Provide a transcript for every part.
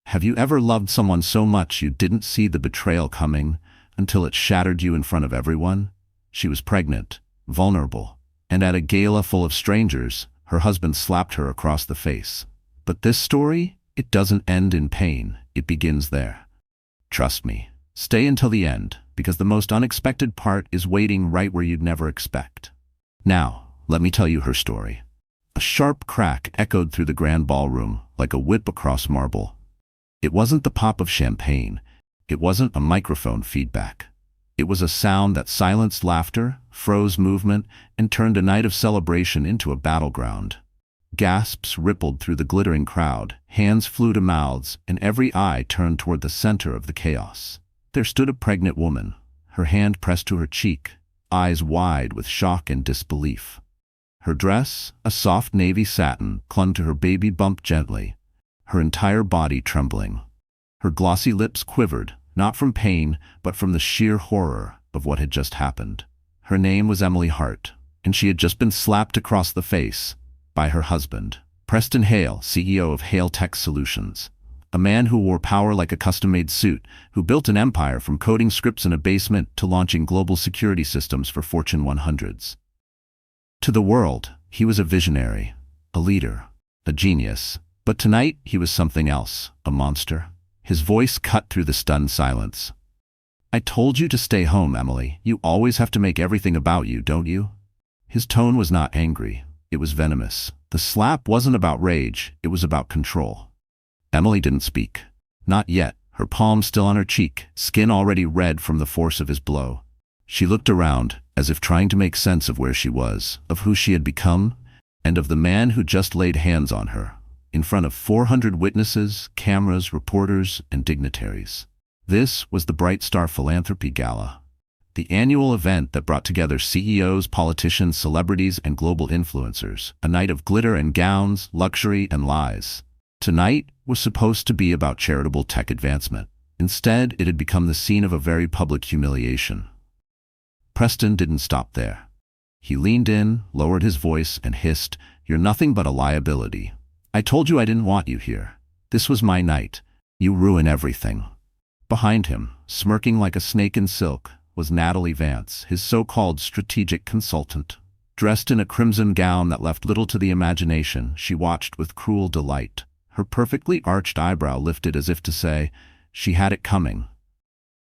Have you ever loved someone so much you didn't see the betrayal coming until it shattered you in front of everyone? She was pregnant, vulnerable, and at a gala full of strangers, her husband slapped her across the face. But this story, it doesn't end in pain, it begins there. Trust me, stay until the end, because the most unexpected part is waiting right where you'd never expect. Now, let me tell you her story. A sharp crack echoed through the grand ballroom like a whip across marble. It wasn't the pop of champagne. It wasn't a microphone feedback. It was a sound that silenced laughter, froze movement, and turned a night of celebration into a battleground. Gasps rippled through the glittering crowd, hands flew to mouths, and every eye turned toward the center of the chaos. There stood a pregnant woman, her hand pressed to her cheek, eyes wide with shock and disbelief. Her dress, a soft navy satin, clung to her baby bump gently, her entire body trembling. Her glossy lips quivered, not from pain, but from the sheer horror of what had just happened. Her name was Emily Hart, and she had just been slapped across the face by her husband, Preston Hale, CEO of Hale Tech Solutions. A man who wore power like a custom-made suit, who built an empire from coding scripts in a basement to launching global security systems for Fortune 100s. To the world, he was a visionary, a leader, a genius. But tonight, he was something else, a monster. His voice cut through the stunned silence. I told you to stay home, Emily. You always have to make everything about you, don't you? His tone was not angry. It was venomous. The slap wasn't about rage. It was about control. Emily didn't speak. Not yet, her palm still on her cheek, skin already red from the force of his blow. She looked around, as if trying to make sense of where she was, of who she had become, and of the man who just laid hands on her, in front of 400 witnesses, cameras, reporters, and dignitaries. This was the Bright Star Philanthropy Gala, the annual event that brought together CEOs, politicians, celebrities, and global influencers, a night of glitter and gowns, luxury and lies. Tonight was supposed to be about charitable tech advancement. Instead, it had become the scene of a very public humiliation. Preston didn't stop there. He leaned in, lowered his voice, and hissed, "You're nothing but a liability. I told you I didn't want you here. This was my night. You ruin everything." Behind him, smirking like a snake in silk, was Natalie Vance, his so-called strategic consultant. Dressed in a crimson gown that left little to the imagination, she watched with cruel delight, her perfectly arched eyebrow lifted as if to say, she had it coming.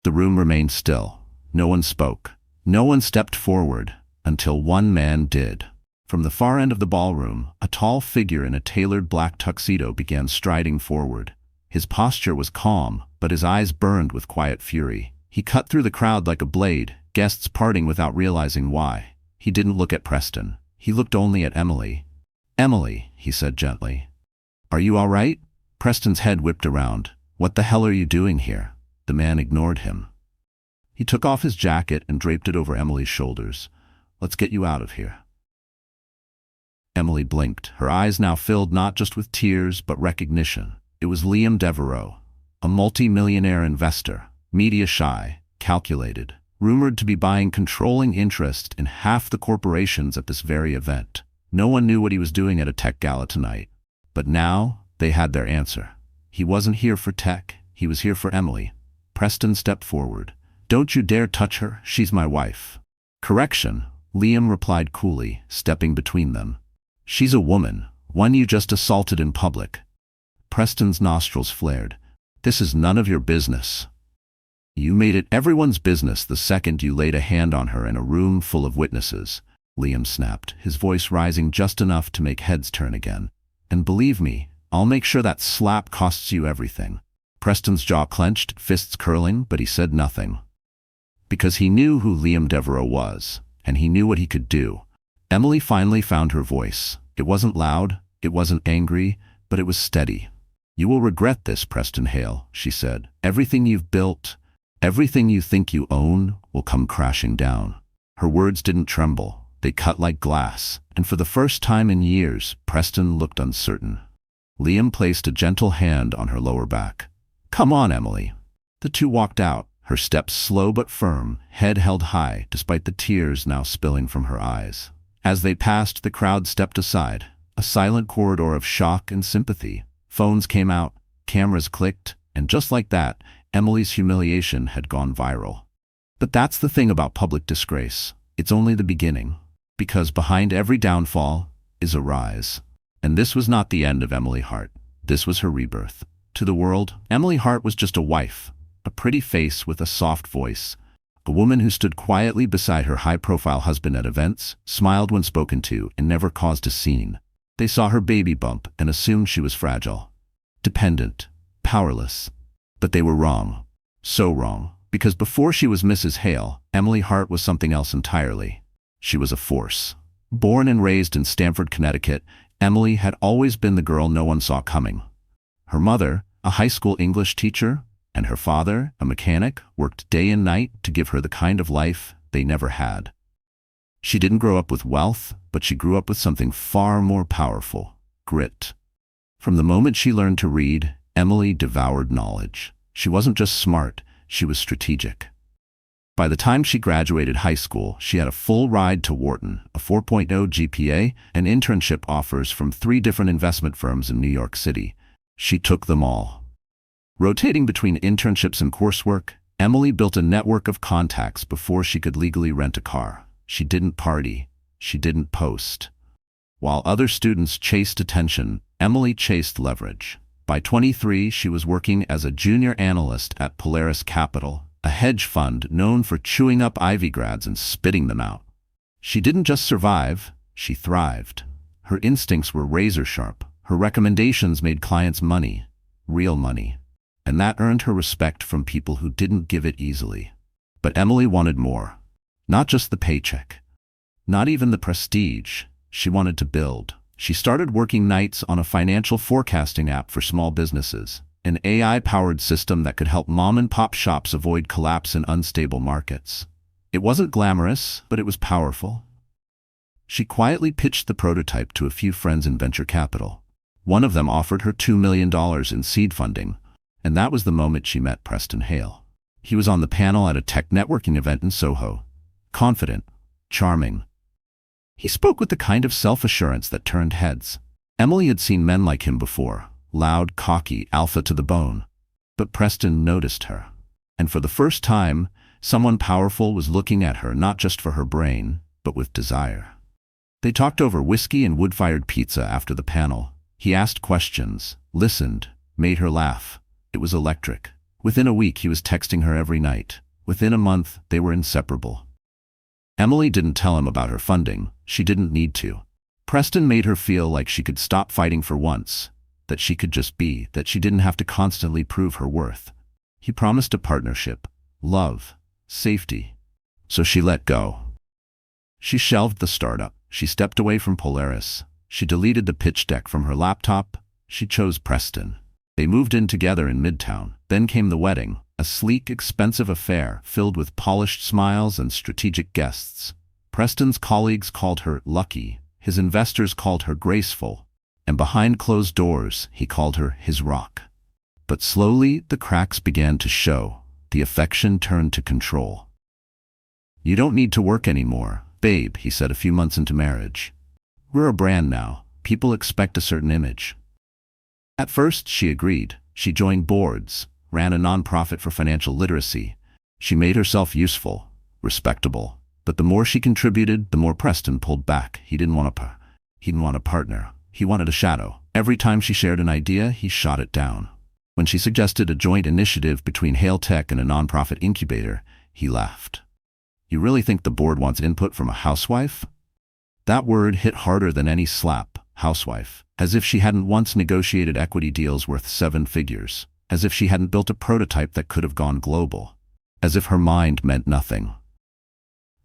The room remained still. No one spoke. No one stepped forward, until one man did. From the far end of the ballroom, a tall figure in a tailored black tuxedo began striding forward. His posture was calm, but his eyes burned with quiet fury. He cut through the crowd like a blade, guests parting without realizing why. He didn't look at Preston. He looked only at Emily. "Emily," he said gently. "Are you all right?" Preston's head whipped around. "What the hell are you doing here?" The man ignored him. He took off his jacket and draped it over Emily's shoulders. "Let's get you out of here." Emily blinked, her eyes now filled not just with tears but recognition. It was Liam Devereaux, a multi-millionaire investor, media-shy, calculated, rumored to be buying controlling interest in half the corporations at this very event. No one knew what he was doing at a tech gala tonight. But now, they had their answer. He wasn't here for tech, he was here for Emily. Preston stepped forward. "Don't you dare touch her, she's my wife." "Correction," Liam replied coolly, stepping between them. "She's a woman, one you just assaulted in public." Preston's nostrils flared. "This is none of your business." "You made it everyone's business the second you laid a hand on her in a room full of witnesses," Liam snapped, his voice rising just enough to make heads turn again. "And believe me, I'll make sure that slap costs you everything." Preston's jaw clenched, fists curling, but he said nothing. Because he knew who Liam Devereaux was, and he knew what he could do. Emily finally found her voice. It wasn't loud, it wasn't angry, but it was steady. "You will regret this, Preston Hale," she said. "Everything you've built, everything you think you own, will come crashing down." Her words didn't tremble. They cut like glass, and for the first time in years, Preston looked uncertain. Liam placed a gentle hand on her lower back. "Come on, Emily." The two walked out, her steps slow but firm, head held high despite the tears now spilling from her eyes. As they passed, the crowd stepped aside, a silent corridor of shock and sympathy. Phones came out, cameras clicked, and just like that, Emily's humiliation had gone viral. But that's the thing about public disgrace. It's only the beginning. Because behind every downfall is a rise. And this was not the end of Emily Hart. This was her rebirth. To the world, Emily Hart was just a wife, a pretty face with a soft voice, a woman who stood quietly beside her high-profile husband at events, smiled when spoken to, and never caused a scene. They saw her baby bump and assumed she was fragile, dependent, powerless. But they were wrong. So wrong. Because before she was Mrs. Hale, Emily Hart was something else entirely. She was a force. Born and raised in Stamford, Connecticut, Emily had always been the girl no one saw coming. Her mother, a high school English teacher, and her father, a mechanic, worked day and night to give her the kind of life they never had. She didn't grow up with wealth, but she grew up with something far more powerful: grit. From the moment she learned to read, Emily devoured knowledge. She wasn't just smart, she was strategic. By the time she graduated high school, she had a full ride to Wharton, a 4.0 GPA, and internship offers from 3 different investment firms in New York City. She took them all. Rotating between internships and coursework, Emily built a network of contacts before she could legally rent a car. She didn't party. She didn't post. While other students chased attention, Emily chased leverage. By 23, she was working as a junior analyst at Polaris Capital, a hedge fund known for chewing up Ivy grads and spitting them out. She didn't just survive, she thrived. Her instincts were razor sharp. Her recommendations made clients money, real money. And that earned her respect from people who didn't give it easily. But Emily wanted more. Not just the paycheck. Not even the prestige. She wanted to build. She started working nights on a financial forecasting app for small businesses, an AI-powered system that could help mom-and-pop shops avoid collapse in unstable markets. It wasn't glamorous, but it was powerful. She quietly pitched the prototype to a few friends in venture capital. One of them offered her $2 million in seed funding, and that was the moment she met Preston Hale. He was on the panel at a tech networking event in Soho. Confident, charming. He spoke with the kind of self-assurance that turned heads. Emily had seen men like him before, loud, cocky, alpha to the bone. But Preston noticed her. And for the first time, someone powerful was looking at her not just for her brain, but with desire. They talked over whiskey and wood-fired pizza after the panel. He asked questions, listened, made her laugh. It was electric. Within a week, he was texting her every night. Within a month, they were inseparable. Emily didn't tell him about her funding. She didn't need to. Preston made her feel like she could stop fighting for once, that she could just be, that she didn't have to constantly prove her worth. He promised a partnership, love, safety. So she let go. She shelved the startup. She stepped away from Polaris. She deleted the pitch deck from her laptop. She chose Preston. They moved in together in Midtown. Then came the wedding, a sleek, expensive affair filled with polished smiles and strategic guests. Preston's colleagues called her lucky. His investors called her graceful. And behind closed doors, he called her his rock. But slowly, the cracks began to show. The affection turned to control. "You don't need to work anymore, babe," he said a few months into marriage. "We're a brand now. People expect a certain image." At first, she agreed. She joined boards, ran a nonprofit for financial literacy. She made herself useful, respectable. But the more she contributed, the more Preston pulled back. He didn't want a partner. He wanted a shadow. Every time she shared an idea, he shot it down. When she suggested a joint initiative between Hale Tech and a nonprofit incubator, he laughed. "You really think the board wants input from a housewife?" That word hit harder than any slap. Housewife. As if she hadn't once negotiated equity deals worth 7 figures. As if she hadn't built a prototype that could have gone global. As if her mind meant nothing.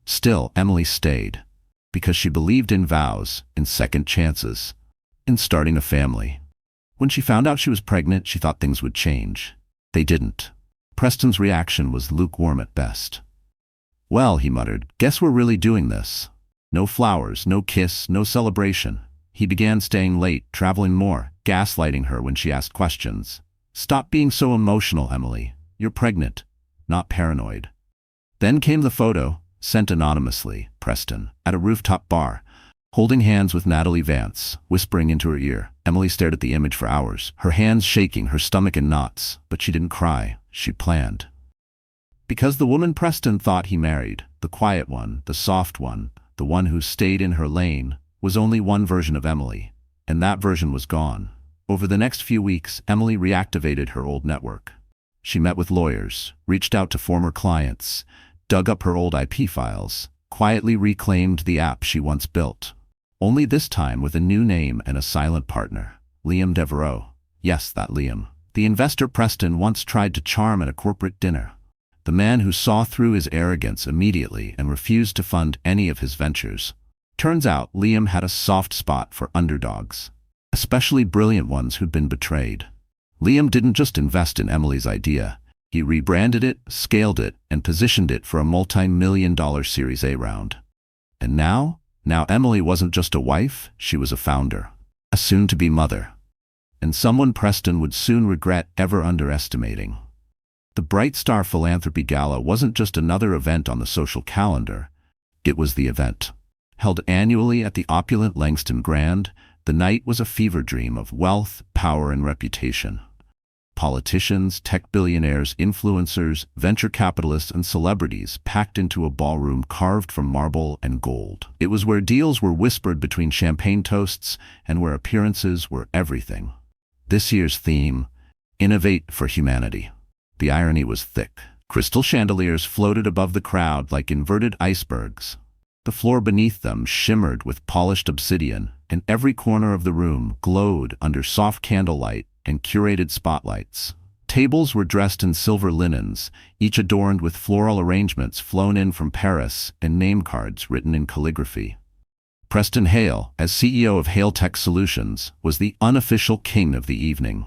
Still, Emily stayed. Because she believed in vows, in second chances, in starting a family. When she found out she was pregnant, she thought things would change. They didn't. Preston's reaction was lukewarm at best. "Well," he muttered, "guess we're really doing this." No flowers, no kiss, no celebration. He began staying late, traveling more, gaslighting her when she asked questions. "Stop being so emotional, Emily. You're pregnant, not paranoid." Then came the photo, sent anonymously, Preston, at a rooftop bar. Holding hands with Natalie Vance, whispering into her ear, Emily stared at the image for hours, her hands shaking, her stomach in knots, but she didn't cry. She planned. Because the woman Preston thought he married, the quiet one, the soft one, the one who stayed in her lane, was only one version of Emily, and that version was gone. Over the next few weeks, Emily reactivated her old network. She met with lawyers, reached out to former clients, dug up her old IP files, quietly reclaimed the app she once built. Only this time with a new name and a silent partner, Liam Devereaux. Yes, that Liam. The investor Preston once tried to charm at a corporate dinner. The man who saw through his arrogance immediately and refused to fund any of his ventures. Turns out Liam had a soft spot for underdogs, especially brilliant ones who'd been betrayed. Liam didn't just invest in Emily's idea. He rebranded it, scaled it, and positioned it for a multi-million-dollar Series A round. And now Emily wasn't just a wife, she was a founder, a soon-to-be mother, and someone Preston would soon regret ever underestimating. The Bright Star Philanthropy Gala wasn't just another event on the social calendar, it was the event. Held annually at the opulent Langston Grand, the night was a fever dream of wealth, power, and reputation. Politicians, tech billionaires, influencers, venture capitalists, and celebrities packed into a ballroom carved from marble and gold. It was where deals were whispered between champagne toasts and where appearances were everything. This year's theme, Innovate for Humanity. The irony was thick. Crystal chandeliers floated above the crowd like inverted icebergs. The floor beneath them shimmered with polished obsidian, and every corner of the room glowed under soft candlelight and curated spotlights. Tables were dressed in silver linens, each adorned with floral arrangements flown in from Paris and name cards written in calligraphy. Preston Hale, as CEO of Hale Tech Solutions, was the unofficial king of the evening.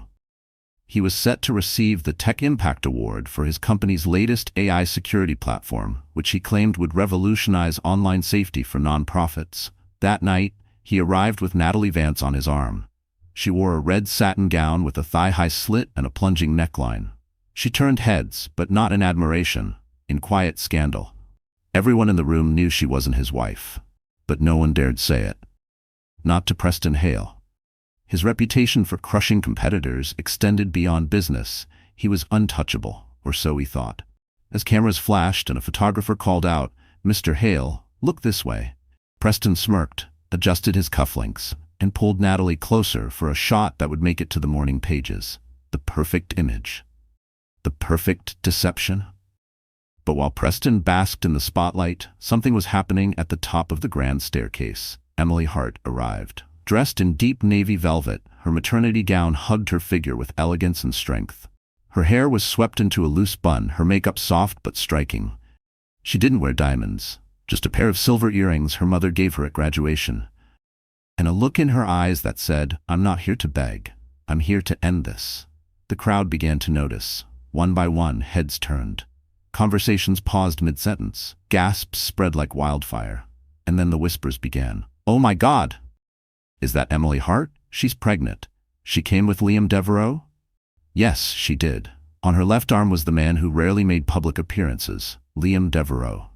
He was set to receive the Tech Impact Award for his company's latest AI security platform, which he claimed would revolutionize online safety for nonprofits. That night, he arrived with Natalie Vance on his arm. She wore a red satin gown with a thigh-high slit and a plunging neckline. She turned heads, but not in admiration, in quiet scandal. Everyone in the room knew she wasn't his wife, but no one dared say it. Not to Preston Hale. His reputation for crushing competitors extended beyond business. He was untouchable, or so he thought. As cameras flashed and a photographer called out, "Mr. Hale, look this way," Preston smirked, adjusted his cufflinks, and pulled Natalie closer for a shot that would make it to the morning pages. The perfect image. The perfect deception. But while Preston basked in the spotlight, something was happening at the top of the grand staircase. Emily Hart arrived. Dressed in deep navy velvet, her maternity gown hugged her figure with elegance and strength. Her hair was swept into a loose bun, her makeup soft but striking. She didn't wear diamonds, just a pair of silver earrings her mother gave her at graduation. And a look in her eyes that said, "I'm not here to beg. I'm here to end this." The crowd began to notice. One by one, heads turned. Conversations paused mid-sentence. Gasps spread like wildfire. And then the whispers began. "Oh my God! Is that Emily Hart? She's pregnant. She came with Liam Devereaux?" Yes, she did. On her left arm was the man who rarely made public appearances, Liam Devereaux.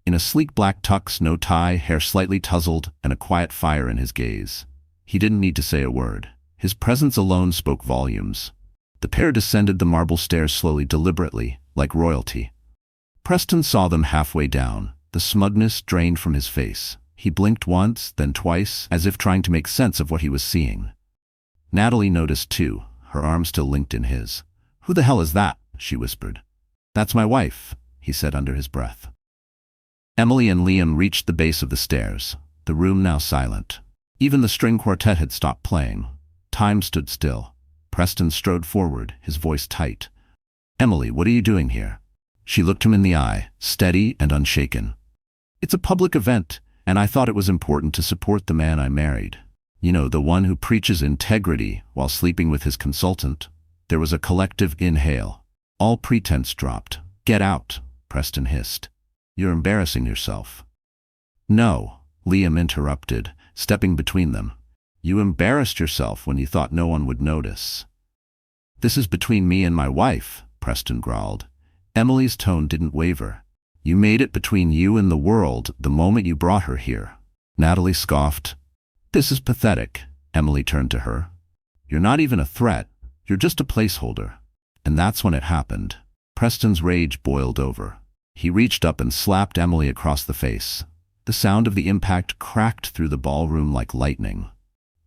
In a sleek black tux, no tie, hair slightly tousled, and a quiet fire in his gaze. He didn't need to say a word. His presence alone spoke volumes. The pair descended the marble stairs slowly, deliberately, like royalty. Preston saw them halfway down, the smugness drained from his face. He blinked once, then twice, as if trying to make sense of what he was seeing. Natalie noticed too, her arm still linked in his. "Who the hell is that?" she whispered. "That's my wife," he said under his breath. Emily and Liam reached the base of the stairs, the room now silent. Even the string quartet had stopped playing. Time stood still. Preston strode forward, his voice tight. "Emily, what are you doing here?" She looked him in the eye, steady and unshaken. "It's a public event, and I thought it was important to support the man I married. You know, the one who preaches integrity while sleeping with his consultant." There was a collective inhale. All pretense dropped. "Get out," Preston hissed. "You're embarrassing yourself." "No," Liam interrupted, stepping between them. "You embarrassed yourself when you thought no one would notice." "This is between me and my wife," Preston growled. Emily's tone didn't waver. "You made it between you and the world the moment you brought her here. Natalie scoffed. "This is pathetic." Emily turned to her. "You're not even a threat. You're just a placeholder." And that's when it happened. Preston's rage boiled over. He reached up and slapped Emily across the face. The sound of the impact cracked through the ballroom like lightning.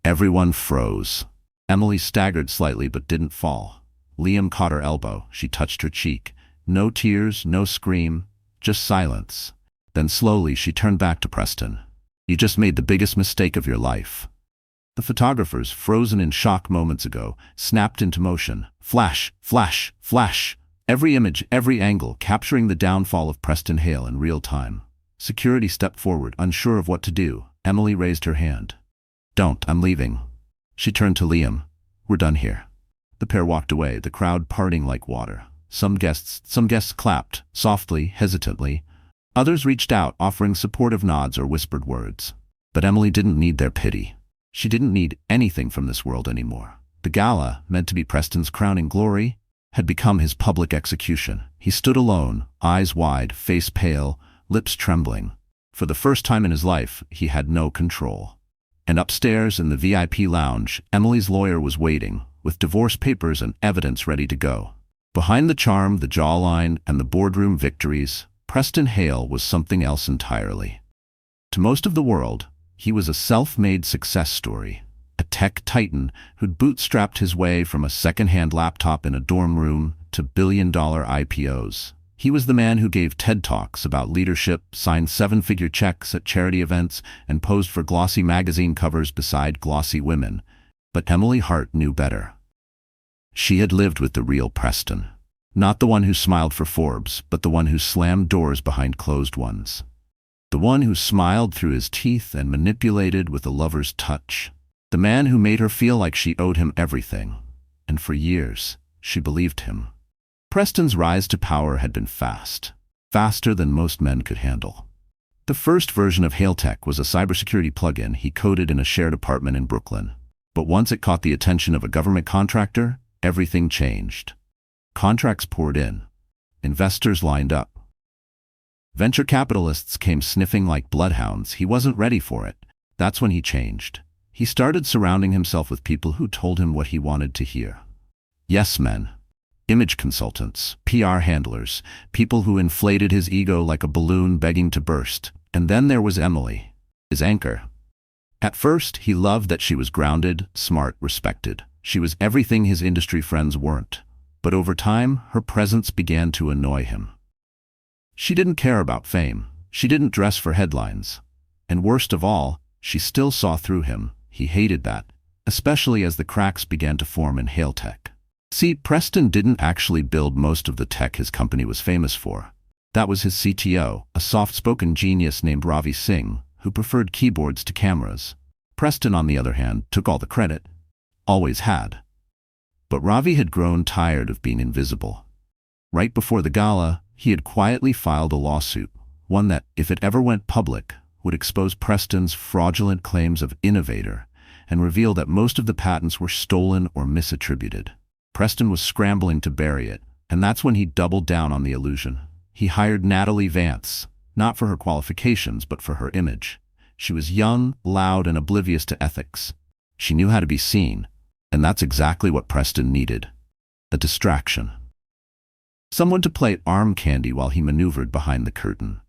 Everyone froze. Emily staggered slightly but didn't fall. Liam caught her elbow. She touched her cheek. No tears, no scream, just silence. Then slowly she turned back to Preston. "You just made the biggest mistake of your life." The photographers, frozen in shock moments ago, snapped into motion. Flash, flash, flash. Every image, every angle, capturing the downfall of Preston Hale in real time. Security stepped forward, unsure of what to do. Emily raised her hand. "Don't, I'm leaving." She turned to Liam. "We're done here." The pair walked away, the crowd parting like water. Some guests clapped, softly, hesitantly. Others reached out, offering supportive nods or whispered words. But Emily didn't need their pity. She didn't need anything from this world anymore. The gala, meant to be Preston's crowning glory, had become his public execution. He stood alone, eyes wide, face pale, lips trembling. For the first time in his life, he had no control. And upstairs in the VIP lounge, Emily's lawyer was waiting, with divorce papers and evidence ready to go. Behind the charm, the jawline, and the boardroom victories, Preston Hale was something else entirely. To most of the world, he was a self-made success story, a tech titan who'd bootstrapped his way from a second-hand laptop in a dorm room to billion-dollar IPOs. He was the man who gave TED Talks about leadership, signed seven-figure checks at charity events, and posed for glossy magazine covers beside glossy women. But Emily Hart knew better. She had lived with the real Preston. Not the one who smiled for Forbes, but the one who slammed doors behind closed ones. The one who smiled through his teeth and manipulated with a lover's touch. The man who made her feel like she owed him everything. And for years, she believed him. Preston's rise to power had been fast. Faster than most men could handle. The first version of HaleTech was a cybersecurity plugin he coded in a shared apartment in Brooklyn. But once it caught the attention of a government contractor, everything changed. Contracts poured in. Investors lined up. Venture capitalists came sniffing like bloodhounds. He wasn't ready for it. That's when he changed. He started surrounding himself with people who told him what he wanted to hear. Yes men. Image consultants, PR handlers, people who inflated his ego like a balloon begging to burst. And then there was Emily, his anchor. At first, he loved that she was grounded, smart, respected. She was everything his industry friends weren't. But over time, her presence began to annoy him. She didn't care about fame. She didn't dress for headlines. And worst of all, she still saw through him. He hated that, especially as the cracks began to form in HaleTech. See, Preston didn't actually build most of the tech his company was famous for. That was his CTO, a soft-spoken genius named Ravi Singh, who preferred keyboards to cameras. Preston, on the other hand, took all the credit. Always had. But Ravi had grown tired of being invisible. Right before the gala, he had quietly filed a lawsuit, one that, if it ever went public, would expose Preston's fraudulent claims of innovator and reveal that most of the patents were stolen or misattributed. Preston was scrambling to bury it, and that's when he doubled down on the illusion. He hired Natalie Vance, not for her qualifications, but for her image. She was young, loud, and oblivious to ethics. She knew how to be seen, and that's exactly what Preston needed. A distraction. Someone to play arm candy while he maneuvered behind the curtain.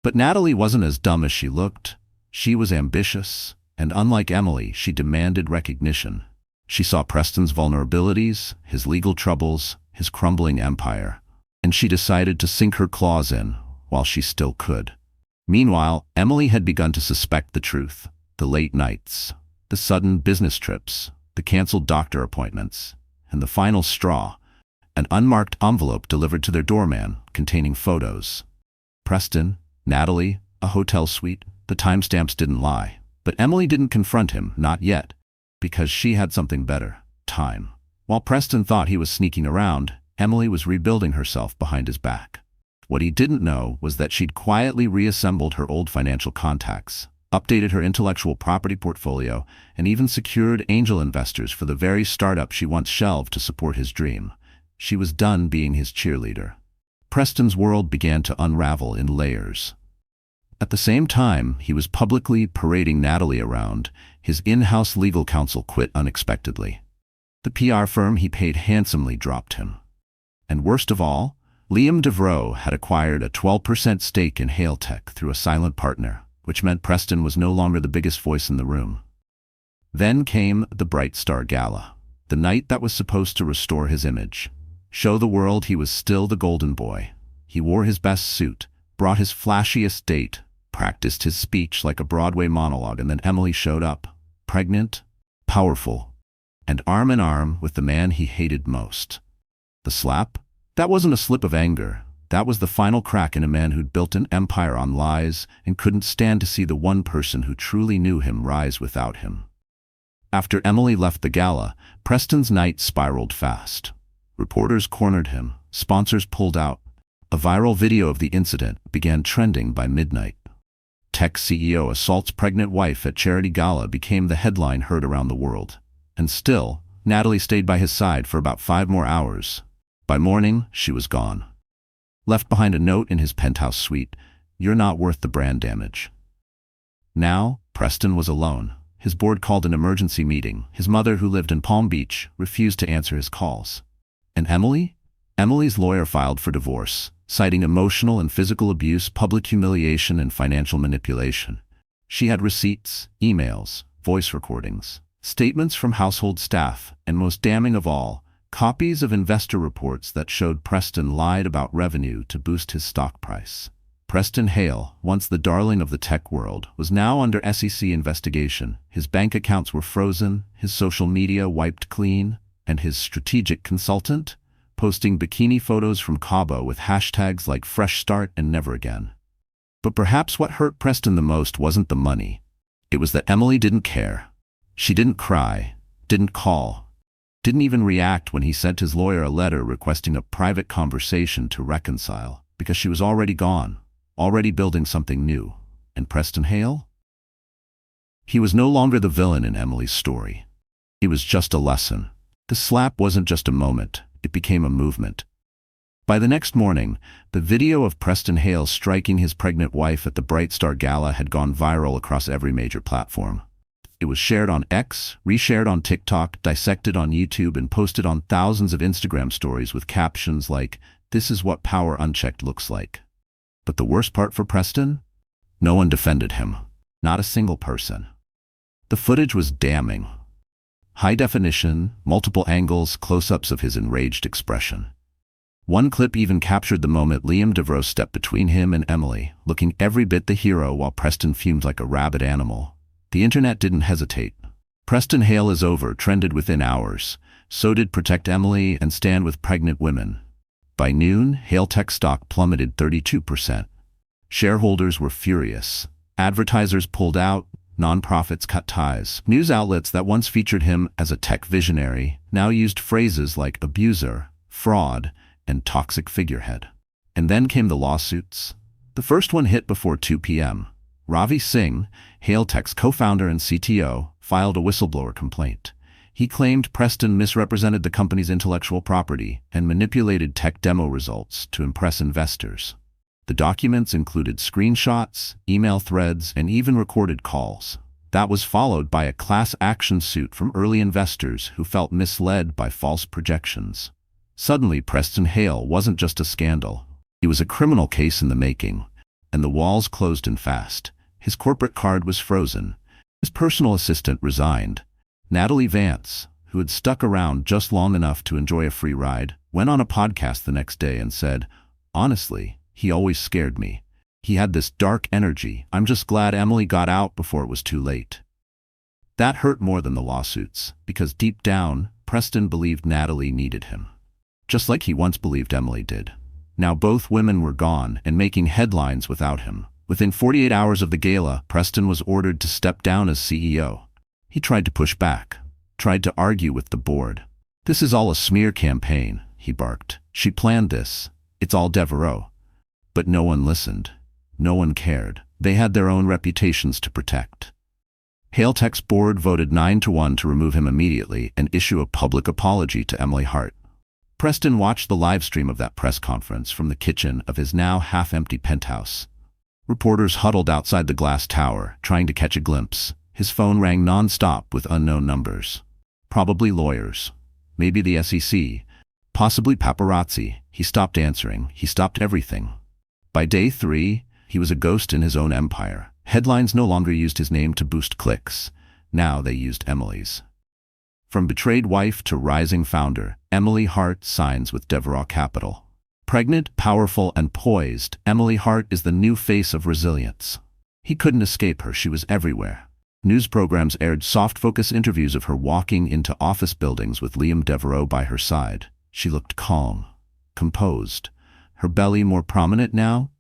But Natalie wasn't as dumb as she looked. She was ambitious, and unlike Emily, she demanded recognition. She saw Preston's vulnerabilities, his legal troubles, his crumbling empire, and she decided to sink her claws in while she still could. Meanwhile, Emily had begun to suspect the truth. The late nights, the sudden business trips, the canceled doctor appointments, and the final straw, an unmarked envelope delivered to their doorman containing photos. Preston, Natalie, a hotel suite, the timestamps didn't lie. But Emily didn't confront him, not yet, because she had something better: time. While Preston thought he was sneaking around, Emily was rebuilding herself behind his back. What he didn't know was that she'd quietly reassembled her old financial contacts, updated her intellectual property portfolio, and even secured angel investors for the very startup she once shelved to support his dream. She was done being his cheerleader. Preston's world began to unravel in layers. At the same time, he was publicly parading Natalie around. His in-house legal counsel quit unexpectedly. The PR firm he paid handsomely dropped him. And worst of all, Liam Devereaux had acquired a 12% stake in HaleTech through a silent partner, which meant Preston was no longer the biggest voice in the room. Then came the Bright Star Gala, the night that was supposed to restore his image, show the world he was still the golden boy. He wore his best suit, brought his flashiest date, practiced his speech like a Broadway monologue, and then Emily showed up, pregnant, powerful, and arm in arm with the man he hated most. The slap? That wasn't a slip of anger. That was the final crack in a man who'd built an empire on lies and couldn't stand to see the one person who truly knew him rise without him. After Emily left the gala, Preston's night spiraled fast. Reporters cornered him, sponsors pulled out. A viral video of the incident began trending by midnight. Tech CEO assaults pregnant wife at charity gala became the headline heard around the world. And still, Natalie stayed by his side for about 5 more hours. By morning, she was gone. Left behind a note in his penthouse suite, "You're not worth the brand damage." Now, Preston was alone. His board called an emergency meeting. His mother, who lived in Palm Beach, refused to answer his calls. And Emily? Emily's lawyer filed for divorce, citing emotional and physical abuse, public humiliation, and financial manipulation. She had receipts, emails, voice recordings, statements from household staff, and most damning of all, copies of investor reports that showed Preston lied about revenue to boost his stock price. Preston Hale, once the darling of the tech world, was now under SEC investigation. His bank accounts were frozen, his social media wiped clean, and his strategic consultant posting bikini photos from Cabo with hashtags like Fresh Start and Never Again. But perhaps what hurt Preston the most wasn't the money. It was that Emily didn't care. She didn't cry, didn't call, didn't even react when he sent his lawyer a letter requesting a private conversation to reconcile, because she was already gone, already building something new. And Preston Hale? He was no longer the villain in Emily's story. He was just a lesson. The slap wasn't just a moment, it became a movement. By the next morning, the video of Preston Hale striking his pregnant wife at the Bright Star Gala had gone viral across every major platform. It was shared on X, reshared on TikTok, dissected on YouTube, and posted on thousands of Instagram stories with captions like, "This is what power unchecked looks like." But the worst part for Preston? No one defended him. Not a single person. The footage was damning. High definition, multiple angles, close-ups of his enraged expression. One clip even captured the moment Liam Devereaux stepped between him and Emily, looking every bit the hero while Preston fumed like a rabid animal. The internet didn't hesitate. Preston Hale is over trended within hours. So did Protect Emily and Stand with Pregnant Women. By noon, HaleTech stock plummeted 32%. Shareholders were furious. Advertisers pulled out. Nonprofits cut ties. News outlets that once featured him as a tech visionary now used phrases like abuser, fraud, and toxic figurehead. And then came the lawsuits. The first one hit before 2 p.m. Ravi Singh, HaleTech's co-founder and CTO, filed a whistleblower complaint. He claimed Preston misrepresented the company's intellectual property and manipulated tech demo results to impress investors. The documents included screenshots, email threads, and even recorded calls. That was followed by a class action suit from early investors who felt misled by false projections. Suddenly, Preston Hale wasn't just a scandal. He was a criminal case in the making, and the walls closed in fast. His corporate card was frozen. His personal assistant resigned. Natalie Vance, who had stuck around just long enough to enjoy a free ride, went on a podcast the next day and said, "Honestly, he always scared me. He had this dark energy. I'm just glad Emily got out before it was too late." That hurt more than the lawsuits, because deep down, Preston believed Natalie needed him. Just like he once believed Emily did. Now both women were gone and making headlines without him. Within 48 hours of the gala, Preston was ordered to step down as CEO. He tried to push back, tried to argue with the board. "This is all a smear campaign," he barked. "She planned this. It's all Devereaux." But no one listened. No one cared. They had their own reputations to protect. HaleTech's board voted 9-1 to remove him immediately and issue a public apology to Emily Hart. Preston watched the live stream of that press conference from the kitchen of his now half-empty penthouse. Reporters huddled outside the glass tower, trying to catch a glimpse. His phone rang non-stop with unknown numbers. Probably lawyers. Maybe the SEC. Possibly paparazzi. He stopped answering. He stopped everything. By day 3, he was a ghost in his own empire. Headlines no longer used his name to boost clicks. Now they used Emily's. From betrayed wife to rising founder, Emily Hart signs with Devereux Capital. Pregnant, powerful, and poised, Emily Hart is the new face of resilience. He couldn't escape her. She was everywhere. News programs aired soft-focus interviews of her walking into office buildings with Liam Devereux by her side. She looked calm, composed. Her belly more prominent now.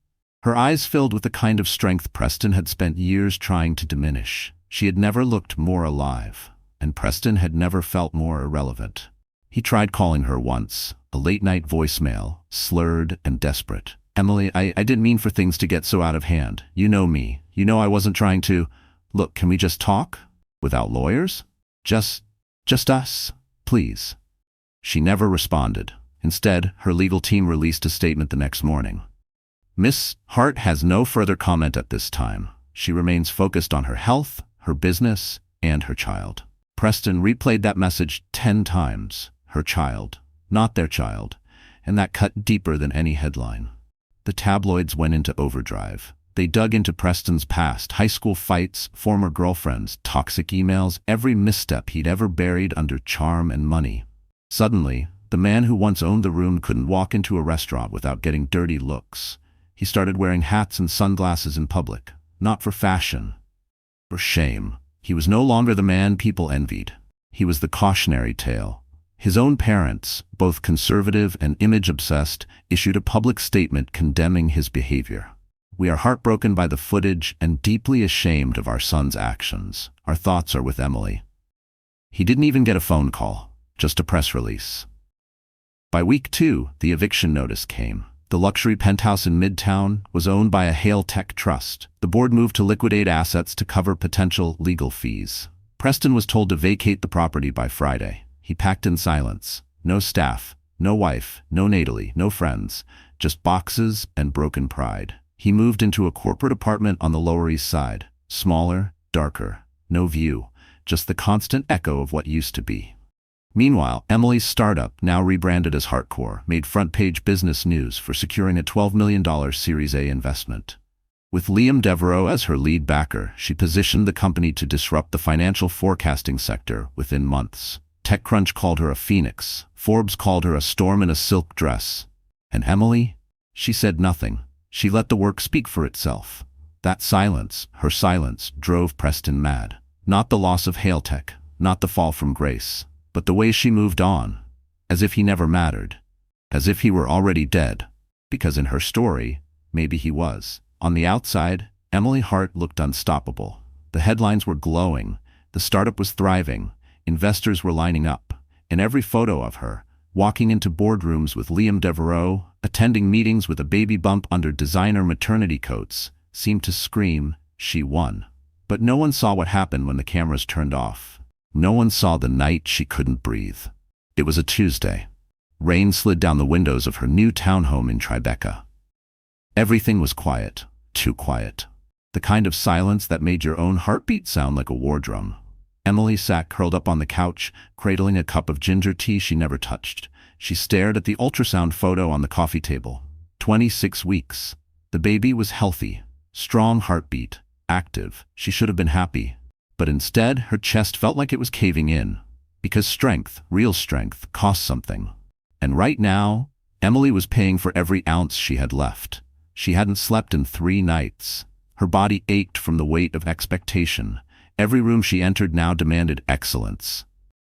Her eyes filled with the kind of strength Preston had spent years trying to diminish. She had never looked more alive, and Preston had never felt more irrelevant. He tried calling her once, a late-night voicemail, slurred and desperate. "Emily, I didn't mean for things to get so out of hand. You know me. You know I wasn't trying to. Look, can we just talk? Without lawyers? Just us, please." She never responded. Instead, her legal team released a statement the next morning. Miss Hart has no further comment at this time. She remains focused on her health, her business, and her child. Preston replayed that message 10 times. Her child, not their child, and that cut deeper than any headline. The tabloids went into overdrive. They dug into Preston's past, high school fights, former girlfriends, toxic emails, every misstep he'd ever buried under charm and money. Suddenly, the man who once owned the room couldn't walk into a restaurant without getting dirty looks. He started wearing hats and sunglasses in public, not for fashion, for shame. He was no longer the man people envied. He was the cautionary tale. His own parents, both conservative and image-obsessed, issued a public statement condemning his behavior. "We are heartbroken by the footage and deeply ashamed of our son's actions. Our thoughts are with Emily." He didn't even get a phone call, just a press release. By week 2, the eviction notice came. The luxury penthouse in Midtown was owned by a Hale Tech trust. The board moved to liquidate assets to cover potential legal fees. Preston was told to vacate the property by Friday. He packed in silence. No staff, no wife, no Natalie, no friends, just boxes and broken pride. He moved into a corporate apartment on the Lower East Side. Smaller, darker, no view, just the constant echo of what used to be. Meanwhile, Emily's startup, now rebranded as Hardcore, made front-page business news for securing a $12 million Series A investment. With Liam Devereux as her lead backer, she positioned the company to disrupt the financial forecasting sector within months. TechCrunch called her a phoenix. Forbes called her a storm in a silk dress. And Emily? She said nothing. She let the work speak for itself. That silence, her silence, drove Preston mad. Not the loss of Hale Tech, not the fall from grace, but the way she moved on, as if he never mattered, as if he were already dead. Because in her story, maybe he was. On the outside, Emily Hart looked unstoppable. The headlines were glowing. The startup was thriving. Investors were lining up. In every photo of her, walking into boardrooms with Liam Devereux, attending meetings with a baby bump under designer maternity coats, seemed to scream, she won. But no one saw what happened when the cameras turned off. No one saw the night she couldn't breathe. It was a Tuesday. Rain slid down the windows of her new townhome in Tribeca. Everything was quiet, too quiet. The kind of silence that made your own heartbeat sound like a war drum. Emily sat curled up on the couch, cradling a cup of ginger tea she never touched. She stared at the ultrasound photo on the coffee table. 26 weeks. The baby was healthy, strong heartbeat, active. She should have been happy. But instead, her chest felt like it was caving in. Because strength, real strength, costs something. And right now, Emily was paying for every ounce she had left. She hadn't slept in 3 nights. Her body ached from the weight of expectation. Every room she entered now demanded excellence.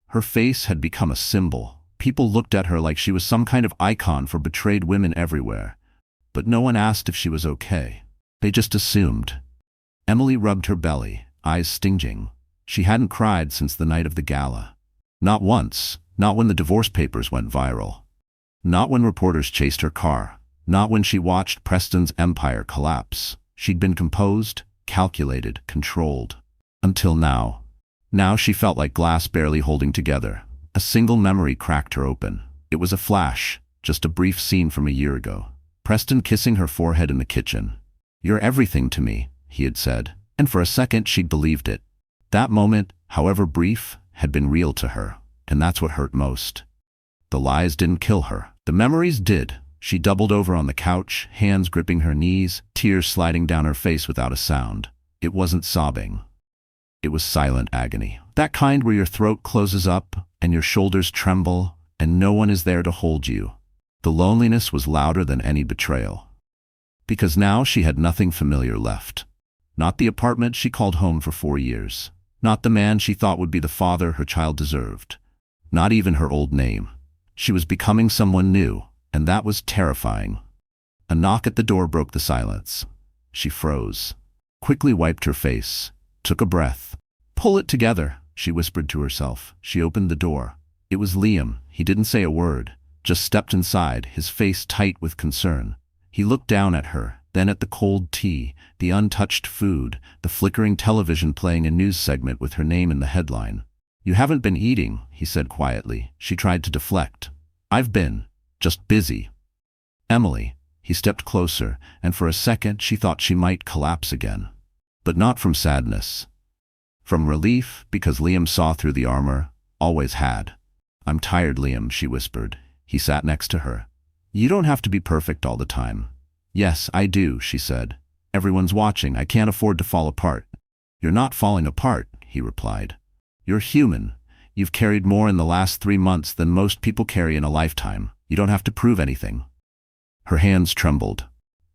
Her face had become a symbol. People looked at her like she was some kind of icon for betrayed women everywhere. But no one asked if she was okay. They just assumed. Emily rubbed her belly, eyes stinging. She hadn't cried since the night of the gala. Not once. Not when the divorce papers went viral. Not when reporters chased her car. Not when she watched Preston's empire collapse. She'd been composed, calculated, controlled. Until now. Now she felt like glass barely holding together. A single memory cracked her open. It was a flash, just a brief scene from a year ago. Preston kissing her forehead in the kitchen. "You're everything to me," he had said, and for a second she'd believed it. That moment, however brief, had been real to her, and that's what hurt most. The lies didn't kill her. The memories did. She doubled over on the couch, hands gripping her knees, tears sliding down her face without a sound. It wasn't sobbing. It was silent agony. That kind where your throat closes up, and your shoulders tremble, and no one is there to hold you. The loneliness was louder than any betrayal. Because now she had nothing familiar left. Not the apartment she called home for 4 years. Not the man she thought would be the father her child deserved. Not even her old name. She was becoming someone new, and that was terrifying. A knock at the door broke the silence. She froze, quickly wiped her face, took a breath. "Pull it together," she whispered to herself. She opened the door. It was Liam. He didn't say a word, just stepped inside, his face tight with concern. He looked down at her, then at the cold tea, the untouched food, the flickering television playing a news segment with her name in the headline. "You haven't been eating," he said quietly. She tried to deflect. "I've been, just busy." "Emily." He stepped closer, and for a second she thought she might collapse again. But not from sadness. From relief, because Liam saw through the armor, always had. "I'm tired, Liam," she whispered. He sat next to her. "You don't have to be perfect all the time." "Yes, I do," she said. "Everyone's watching. I can't afford to fall apart." "You're not falling apart," he replied. "You're human. You've carried more in the last 3 months than most people carry in a lifetime. You don't have to prove anything." Her hands trembled.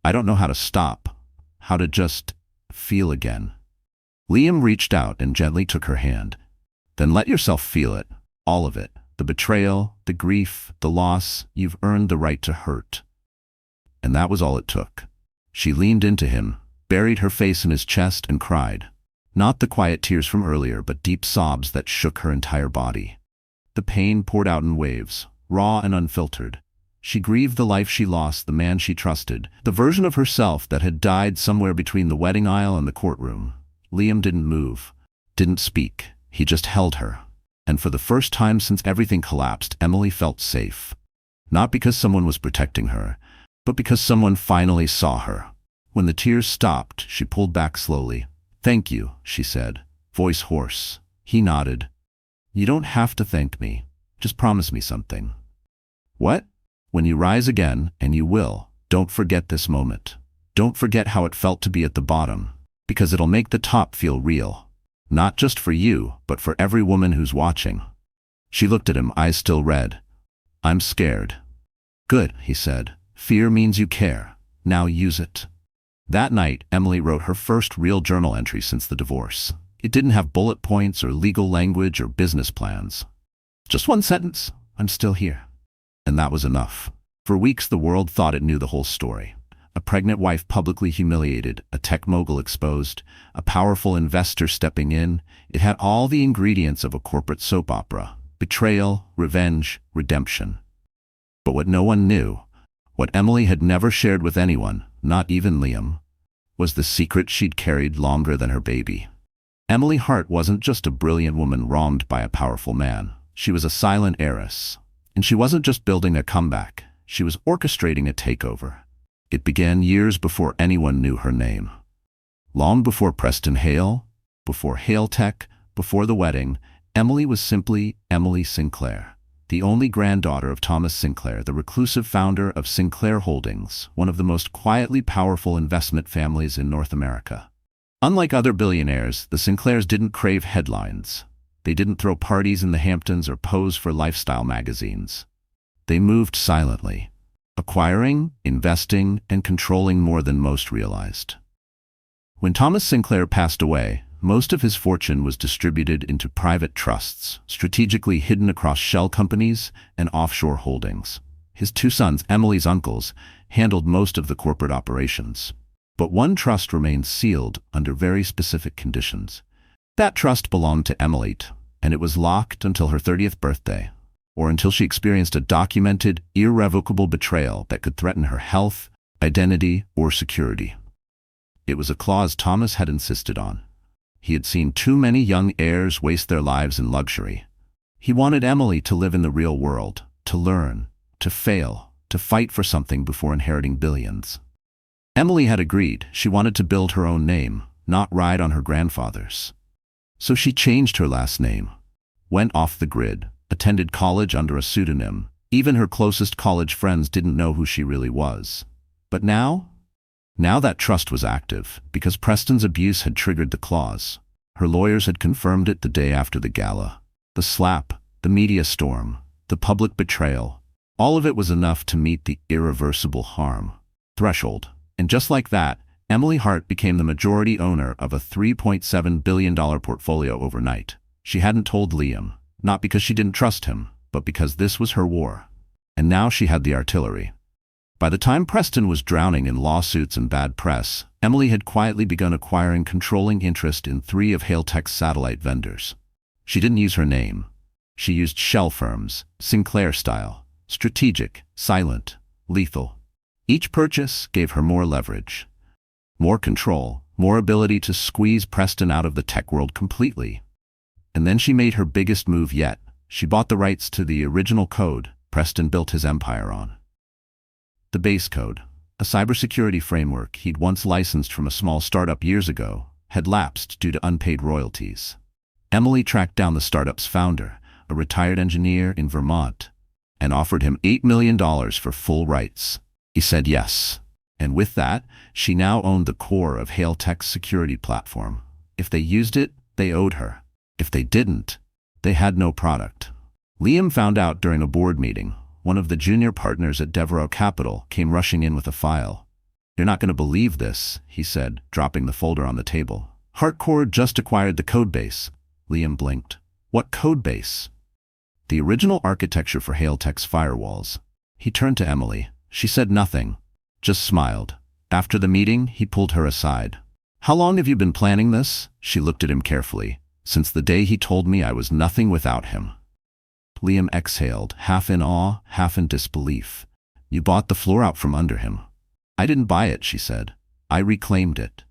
"I don't know how to stop. How to just feel again." Liam reached out and gently took her hand. "Then let yourself feel it. All of it. The betrayal, the grief, the loss. You've earned the right to hurt." And that was all it took. She leaned into him, buried her face in his chest and cried. Not the quiet tears from earlier, but deep sobs that shook her entire body. The pain poured out in waves, raw and unfiltered. She grieved the life she lost, the man she trusted, the version of herself that had died somewhere between the wedding aisle and the courtroom. Liam didn't move, didn't speak. He just held her. And for the first time since everything collapsed, Emily felt safe. Not because someone was protecting her, but because someone finally saw her. When the tears stopped, she pulled back slowly. "Thank you," she said, voice hoarse. He nodded. "You don't have to thank me. Just promise me something." "What?" "When you rise again, and you will, don't forget this moment. Don't forget how it felt to be at the bottom, because it'll make the top feel real. Not just for you, but for every woman who's watching." She looked at him, eyes still red. "I'm scared." "Good," he said. "Fear means you care. Now use it." That night, Emily wrote her first real journal entry since the divorce. It didn't have bullet points or legal language or business plans. Just one sentence: "I'm still here." And that was enough. For weeks the world thought it knew the whole story. A pregnant wife publicly humiliated, a tech mogul exposed, a powerful investor stepping in. It had all the ingredients of a corporate soap opera: betrayal, revenge, redemption. But what no one knew, what Emily had never shared with anyone, not even Liam, was the secret she'd carried longer than her baby. Emily Hart wasn't just a brilliant woman wronged by a powerful man. She was a silent heiress. And she wasn't just building a comeback. She was orchestrating a takeover. It began years before anyone knew her name. Long before Preston Hale, before Hale Tech, before the wedding, Emily was simply Emily Sinclair, the only granddaughter of Thomas Sinclair, the reclusive founder of Sinclair Holdings, one of the most quietly powerful investment families in North America. Unlike other billionaires, the Sinclairs didn't crave headlines. They didn't throw parties in the Hamptons or pose for lifestyle magazines. They moved silently, acquiring, investing, and controlling more than most realized. When Thomas Sinclair passed away, most of his fortune was distributed into private trusts, strategically hidden across shell companies and offshore holdings. His 2 sons, Emily's uncles, handled most of the corporate operations. But one trust remained sealed under very specific conditions. That trust belonged to Emily, and it was locked until her 30th birthday, or until she experienced a documented, irrevocable betrayal that could threaten her health, identity, or security. It was a clause Thomas had insisted on. He had seen too many young heirs waste their lives in luxury. He wanted Emily to live in the real world, to learn, to fail, to fight for something before inheriting billions. Emily had agreed. She wanted to build her own name, not ride on her grandfather's. So she changed her last name, went off the grid, attended college under a pseudonym. Even her closest college friends didn't know who she really was. But now that trust was active, because Preston's abuse had triggered the clause. Her lawyers had confirmed it the day after the gala. The slap, the media storm, the public betrayal, all of it was enough to meet the irreversible harm threshold. And just like that, Emily Hart became the majority owner of a $3.7 billion portfolio overnight. She hadn't told Liam, not because she didn't trust him, but because this was her war. And now she had the artillery. By the time Preston was drowning in lawsuits and bad press, Emily had quietly begun acquiring controlling interest in 3 of Hailtech's satellite vendors. She didn't use her name. She used shell firms, Sinclair style, strategic, silent, lethal. Each purchase gave her more leverage, more control, more ability to squeeze Preston out of the tech world completely. And then she made her biggest move yet. She bought the rights to the original code Preston built his empire on. The base code, a cybersecurity framework he'd once licensed from a small startup years ago, had lapsed due to unpaid royalties. Emily tracked down the startup's founder, a retired engineer in Vermont, and offered him $8 million for full rights. He said yes. And with that, she now owned the core of Hailtech's security platform. If they used it, they owed her. If they didn't, they had no product. Liam found out during a board meeting. One of the junior partners at Devereaux Capital came rushing in with a file. "You're not going to believe this," he said, dropping the folder on the table. "Hardcore just acquired the codebase." Liam blinked. "What codebase?" "The original architecture for Hailtech's firewalls." He turned to Emily. She said nothing, just smiled. After the meeting, he pulled her aside. "How long have you been planning this?" She looked at him carefully. "Since the day he told me I was nothing without him." Liam exhaled, half in awe, half in disbelief. "You bought the floor out from under him." "I didn't buy it," she said. "I reclaimed it."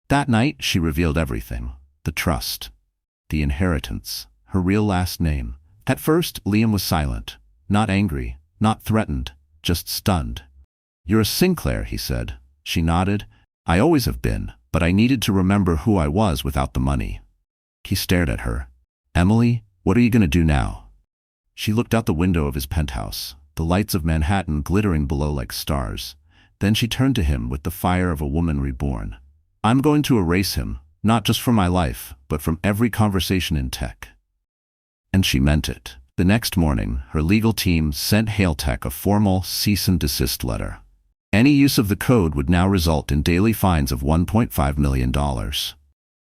That night, she revealed everything. The trust, the inheritance, her real last name. At first, Liam was silent, not angry, not threatened, just stunned. "You're a Sinclair," he said. She nodded. "I always have been, but I needed to remember who I was without the money." He stared at her. "Emily, what are you going to do now?" She looked out the window of his penthouse, the lights of Manhattan glittering below like stars. Then she turned to him with the fire of a woman reborn. "I'm going to erase him, not just from my life, but from every conversation in tech." And she meant it. The next morning, her legal team sent Hailtech a formal cease and desist letter. Any use of the code would now result in daily fines of $1.5 million.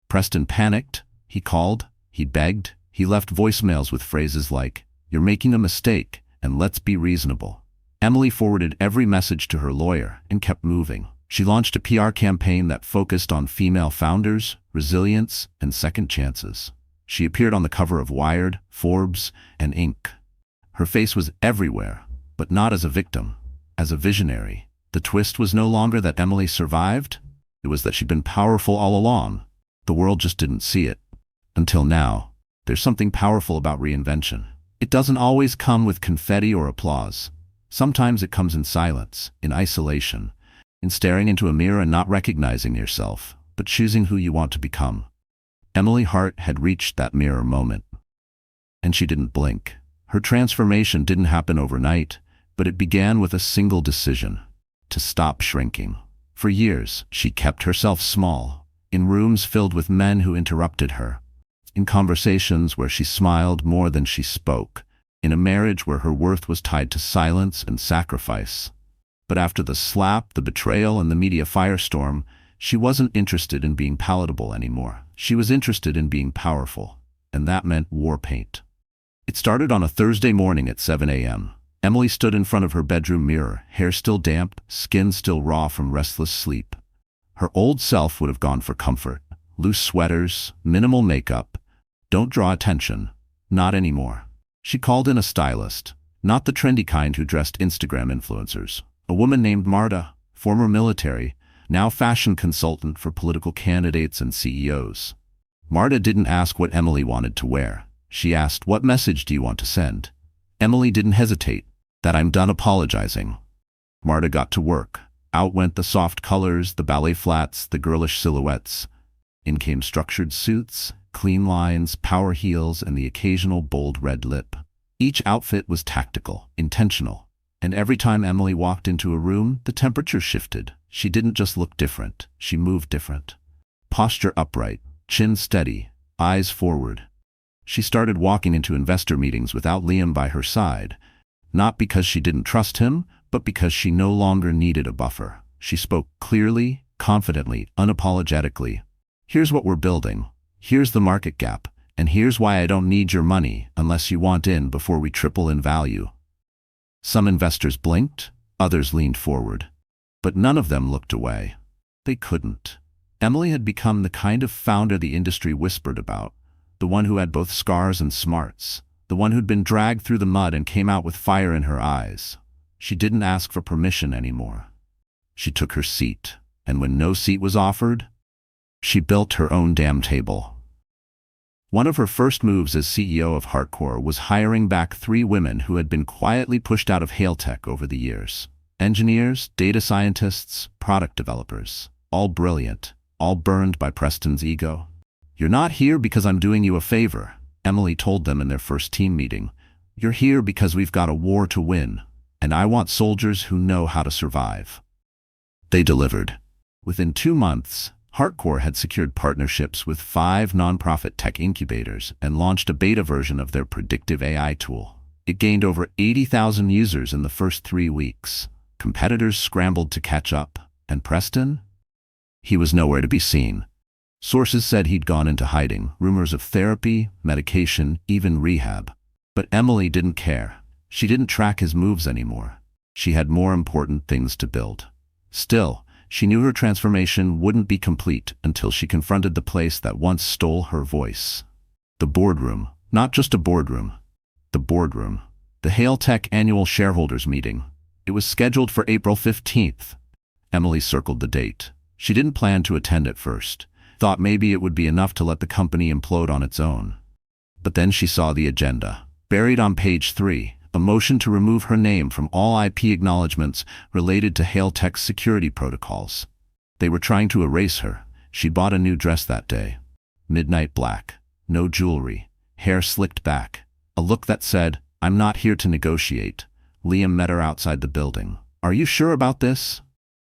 Preston panicked. He called. He begged. He left voicemails with phrases like, "You're making a mistake, and let's be reasonable." Emily forwarded every message to her lawyer and kept moving. She launched a PR campaign that focused on female founders, resilience, and second chances. She appeared on the cover of Wired, Forbes, and Inc. Her face was everywhere, but not as a victim, as a visionary. The twist was no longer that Emily survived. It was that she'd been powerful all along. The world just didn't see it. Until now. There's something powerful about reinvention. It doesn't always come with confetti or applause. Sometimes it comes in silence, in isolation, in staring into a mirror and not recognizing yourself, but choosing who you want to become. Emily Hart had reached that mirror moment. And she didn't blink. Her transformation didn't happen overnight, but it began with a single decision: to stop shrinking. For years, she kept herself small, in rooms filled with men who interrupted her, in conversations where she smiled more than she spoke, in a marriage where her worth was tied to silence and sacrifice. But after the slap, the betrayal, and the media firestorm, she wasn't interested in being palatable anymore. She was interested in being powerful, and that meant war paint. It started on a Thursday morning at 7 a.m. Emily stood in front of her bedroom mirror, hair still damp, skin still raw from restless sleep. Her old self would have gone for comfort. Loose sweaters, minimal makeup. Don't draw attention. Not anymore. She called in a stylist, not the trendy kind who dressed Instagram influencers. A woman named Marta, former military, now fashion consultant for political candidates and CEOs. Marta didn't ask what Emily wanted to wear. She asked, "What message do you want to send?" Emily didn't hesitate. "That I'm done apologizing." Marta got to work. Out went the soft colors, the ballet flats, the girlish silhouettes. In came structured suits, clean lines, power heels, and the occasional bold red lip. Each outfit was tactical, intentional. And every time Emily walked into a room, the temperature shifted. She didn't just look different, she moved different. Posture upright, chin steady, eyes forward. She started walking into investor meetings without Liam by her side, not because she didn't trust him, but because she no longer needed a buffer. She spoke clearly, confidently, unapologetically. Here's what we're building. Here's the market gap. And here's why I don't need your money unless you want in before we triple in value. Some investors blinked, others leaned forward. But none of them looked away. They couldn't. Emily had become the kind of founder the industry whispered about, the one who had both scars and smarts, the one who'd been dragged through the mud and came out with fire in her eyes. She didn't ask for permission anymore. She took her seat, and when no seat was offered, she built her own damn table. One of her first moves as CEO of Hardcore was hiring back 3 women who had been quietly pushed out of Hailtech over the years. Engineers, data scientists, product developers. All brilliant, all burned by Preston's ego. "You're not here because I'm doing you a favor," Emily told them in their first team meeting. "You're here because we've got a war to win, and I want soldiers who know how to survive." They delivered. Within 2 months, Hardcore had secured partnerships with 5 nonprofit tech incubators and launched a beta version of their predictive AI tool. It gained over 80,000 users in the first 3 weeks. Competitors scrambled to catch up, and Preston? He was nowhere to be seen. Sources said he'd gone into hiding, rumors of therapy, medication, even rehab. But Emily didn't care. She didn't track his moves anymore. She had more important things to build. Still, she knew her transformation wouldn't be complete until she confronted the place that once stole her voice. The boardroom. Not just a boardroom. The boardroom. The Hailtech annual shareholders meeting. It was scheduled for April 15th. Emily circled the date. She didn't plan to attend at first. Thought maybe it would be enough to let the company implode on its own. But then she saw the agenda. Buried on page 3, a motion to remove her name from all IP acknowledgments related to Hailtech's security protocols. They were trying to erase her. She bought a new dress that day. Midnight black. No jewelry. Hair slicked back. A look that said, "I'm not here to negotiate." Liam met her outside the building. "Are you sure about this?"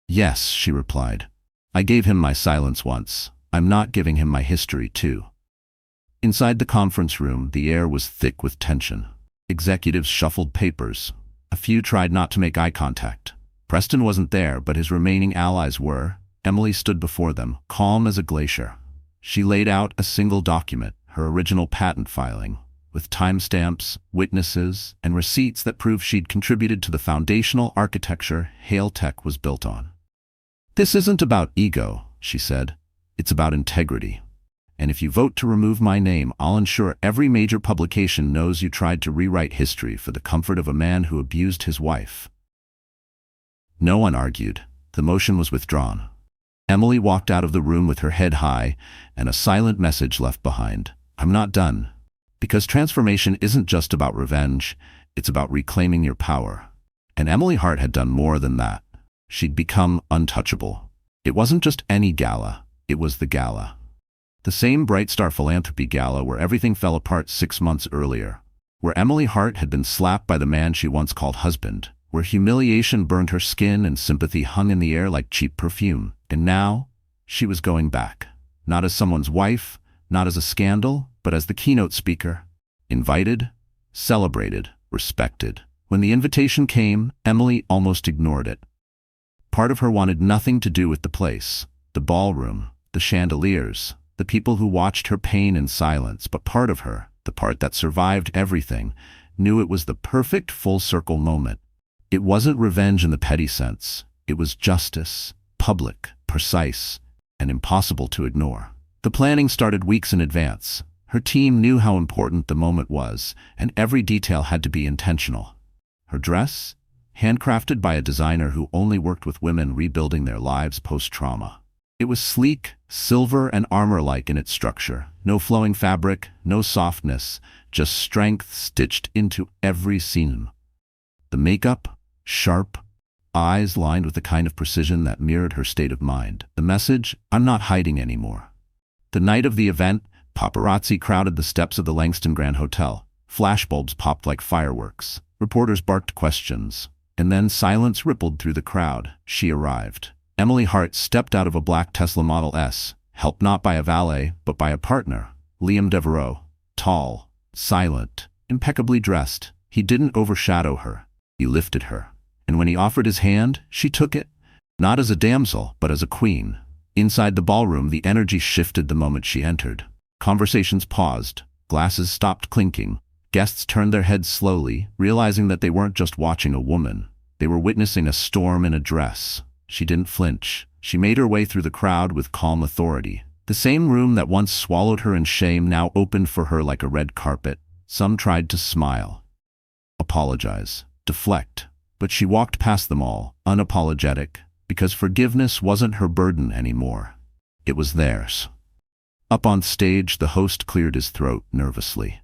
"Yes," she replied. "I gave him my silence once. I'm not giving him my history too." Inside the conference room, the air was thick with tension. Executives shuffled papers. A few tried not to make eye contact. Preston wasn't there, but his remaining allies were. Emily stood before them, calm as a glacier. She laid out a single document, her original patent filing, with timestamps, witnesses, and receipts that proved she'd contributed to the foundational architecture Hailtech was built on. "This isn't about ego," she said. "It's about integrity. And if you vote to remove my name, I'll ensure every major publication knows you tried to rewrite history for the comfort of a man who abused his wife." No one argued. The motion was withdrawn. Emily walked out of the room with her head high and a silent message left behind. "I'm not done." Because transformation isn't just about revenge, it's about reclaiming your power. And Emily Hart had done more than that. She'd become untouchable. It wasn't just any gala, it was the Gala. The same Bright Star Philanthropy Gala where everything fell apart 6 months earlier. Where Emily Hart had been slapped by the man she once called husband. Where humiliation burned her skin and sympathy hung in the air like cheap perfume. And now, she was going back. Not as someone's wife, not as a scandal, but as the keynote speaker. Invited, celebrated, respected. When the invitation came, Emily almost ignored it. Part of her wanted nothing to do with the place, the ballroom, the chandeliers, the people who watched her pain in silence, but part of her, the part that survived everything, knew it was the perfect full-circle moment. It wasn't revenge in the petty sense. It was justice, public, precise, and impossible to ignore. The planning started weeks in advance. Her team knew how important the moment was, and every detail had to be intentional. Her dress? Handcrafted by a designer who only worked with women rebuilding their lives post-trauma. It was sleek, silver and armor-like in its structure. No flowing fabric, no softness, just strength stitched into every seam. The makeup? Sharp, eyes lined with the kind of precision that mirrored her state of mind. The message, "I'm not hiding anymore." The night of the event, paparazzi crowded the steps of the Langston Grand Hotel. Flashbulbs popped like fireworks. Reporters barked questions. And then silence rippled through the crowd. She arrived. Emily Hart stepped out of a black Tesla Model S, helped not by a valet, but by a partner, Liam Devereaux. Tall, silent, impeccably dressed. He didn't overshadow her. He lifted her. And when he offered his hand, she took it, not as a damsel, but as a queen. Inside the ballroom, the energy shifted the moment she entered. Conversations paused. Glasses stopped clinking. Guests turned their heads slowly, realizing that they weren't just watching a woman. They were witnessing a storm in a dress. She didn't flinch. She made her way through the crowd with calm authority. The same room that once swallowed her in shame now opened for her like a red carpet. Some tried to smile, apologize, deflect, but she walked past them all, unapologetic, because forgiveness wasn't her burden anymore. It was theirs. Up on stage, the host cleared his throat nervously.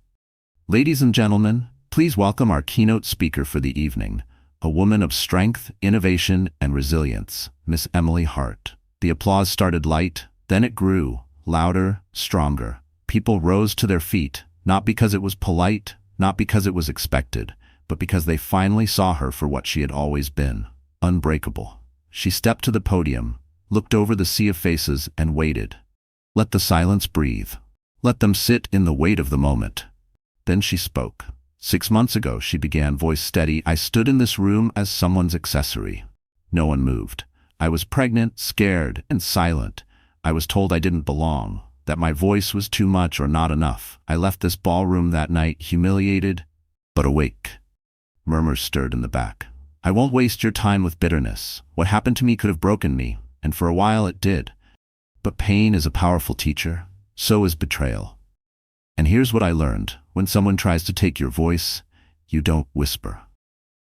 "Ladies and gentlemen, please welcome our keynote speaker for the evening, a woman of strength, innovation, and resilience, Miss Emily Hart." The applause started light, then it grew, louder, stronger. People rose to their feet, not because it was polite, not because it was expected, but because they finally saw her for what she had always been, unbreakable. She stepped to the podium, looked over the sea of faces, and waited. Let the silence breathe. Let them sit in the weight of the moment. Then she spoke. 6 months ago, she began, voice steady. "I stood in this room as someone's accessory. No one moved. I was pregnant, scared, and silent. I was told I didn't belong, that my voice was too much or not enough. I left this ballroom that night humiliated, but awake." Murmurs stirred in the back. "I won't waste your time with bitterness. What happened to me could have broken me, and for a while it did. But pain is a powerful teacher. So is betrayal. And here's what I learned. When someone tries to take your voice, you don't whisper."